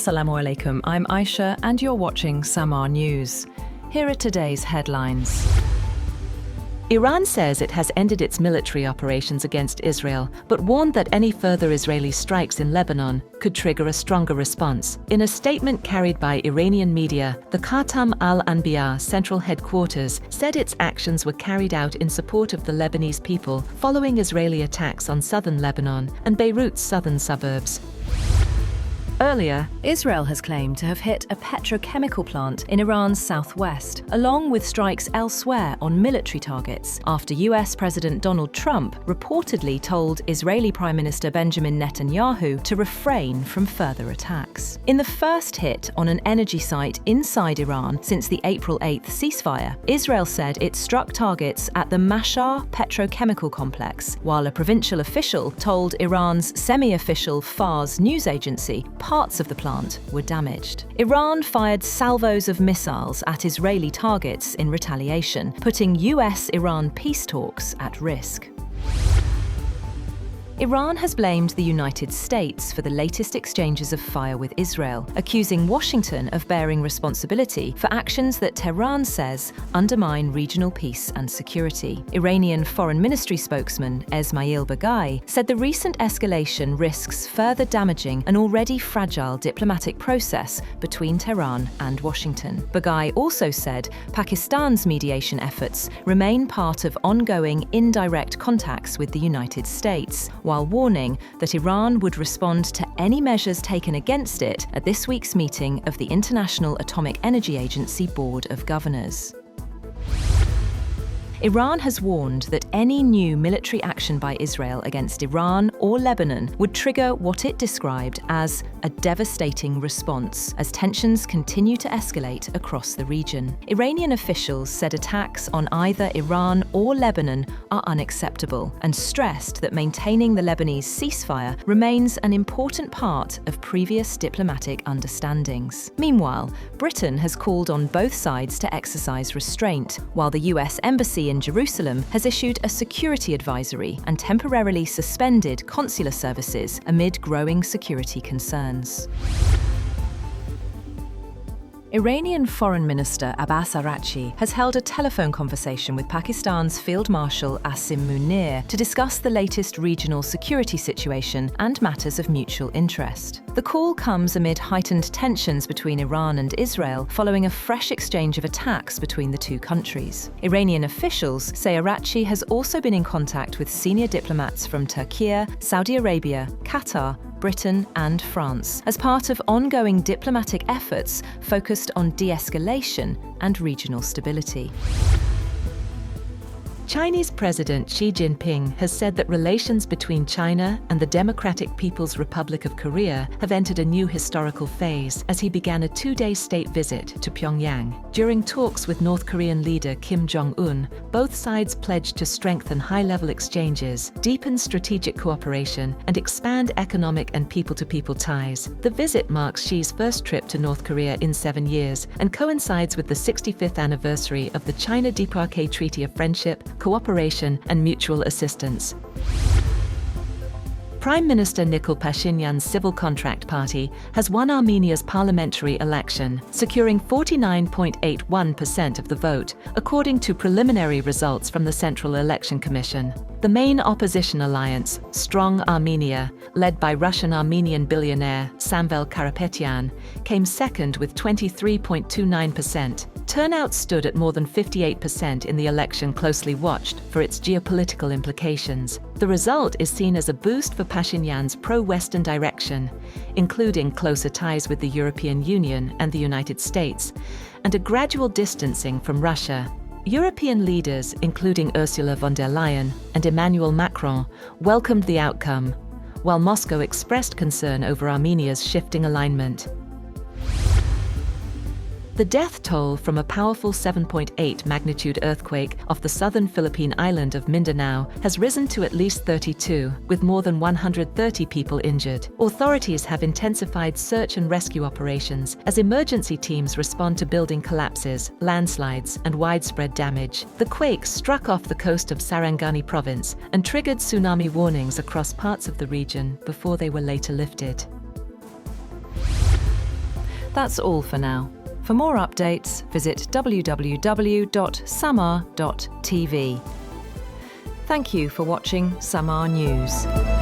Assalamu alaikum, I'm Aisha and you're watching Samaa News. Here are today's headlines. Iran says it has ended its military operations against Israel, but warned that any further Israeli strikes in Lebanon could trigger a stronger response. In a statement carried by Iranian media, the Khatam al-Anbiya central headquarters said its actions were carried out in support of the Lebanese people following Israeli attacks on southern Lebanon and Beirut's southern suburbs. Earlier, Israel has claimed to have hit a petrochemical plant in Iran's southwest, along with strikes elsewhere on military targets, after US President Donald Trump reportedly told Israeli Prime Minister Benjamin Netanyahu to refrain from further attacks. In the first hit on an energy site inside Iran since the April 8th ceasefire, Israel said it struck targets at the Marshal petrochemical complex, while a provincial official told Iran's semi-official Fars news agency parts of the plant were damaged. Iran fired salvos of missiles at Israeli targets in retaliation, putting US-Iran peace talks at risk. Iran has blamed the United States for the latest exchanges of fire with Israel, accusing Washington of bearing responsibility for actions that Tehran says undermine regional peace and security. Iranian Foreign Ministry spokesman Esmail Baghai said the recent escalation risks further damaging an already fragile diplomatic process between Tehran and Washington. Baghai also said Pakistan's mediation efforts remain part of ongoing indirect contacts with the United States, while warning that Iran would respond to any measures taken against it at this week's meeting of the International Atomic Energy Agency Board of Governors. Iran has warned that any new military action by Israel against Iran or Lebanon would trigger what it described as a devastating response, as tensions continue to escalate across the region. Iranian officials said attacks on either Iran or Lebanon are unacceptable and stressed that maintaining the Lebanese ceasefire remains an important part of previous diplomatic understandings. Meanwhile, Britain has called on both sides to exercise restraint, while the US Embassy in Jerusalem has issued a security advisory and temporarily suspended consular services amid growing security concerns. Iranian Foreign Minister Abbas Araghchi has held a telephone conversation with Pakistan's Field Marshal Asim Munir to discuss the latest regional security situation and matters of mutual interest. The call comes amid heightened tensions between Iran and Israel following a fresh exchange of attacks between the two countries. Iranian officials say Araghchi has also been in contact with senior diplomats from Turkey, Saudi Arabia, Qatar, Britain and France, as part of ongoing diplomatic efforts focused on de-escalation and regional stability. Chinese President Xi Jinping has said that relations between China and the Democratic People's Republic of Korea have entered a new historical phase as he began a two-day state visit to Pyongyang. During talks with North Korean leader Kim Jong-un, both sides pledged to strengthen high-level exchanges, deepen strategic cooperation, and expand economic and people-to-people ties. The visit marks Xi's first trip to North Korea in 7 years and coincides with the 65th anniversary of the China-Deparque Treaty of Friendship, Cooperation and Mutual Assistance. Prime Minister Nikol Pashinyan's Civil Contract Party has won Armenia's parliamentary election, securing 49.81% of the vote, according to preliminary results from the Central Election Commission. The main opposition alliance, Strong Armenia, led by Russian-Armenian billionaire Samvel Karapetyan, came second with 23.29%. Turnout stood at more than 58% in the election closely watched for its geopolitical implications. The result is seen as a boost for Pashinyan's pro-Western direction, including closer ties with the European Union and the United States, and a gradual distancing from Russia. European leaders, including Ursula von der Leyen and Emmanuel Macron, welcomed the outcome, while Moscow expressed concern over Armenia's shifting alignment. The death toll from a powerful 7.8 magnitude earthquake off the southern Philippine island of Mindanao has risen to at least 32, with more than 130 people injured. Authorities have intensified search and rescue operations as emergency teams respond to building collapses, landslides, and widespread damage. The quake struck off the coast of Sarangani province and triggered tsunami warnings across parts of the region before they were later lifted. That's all for now. For more updates, visit www.samaa.tv. Thank you for watching Samaa News.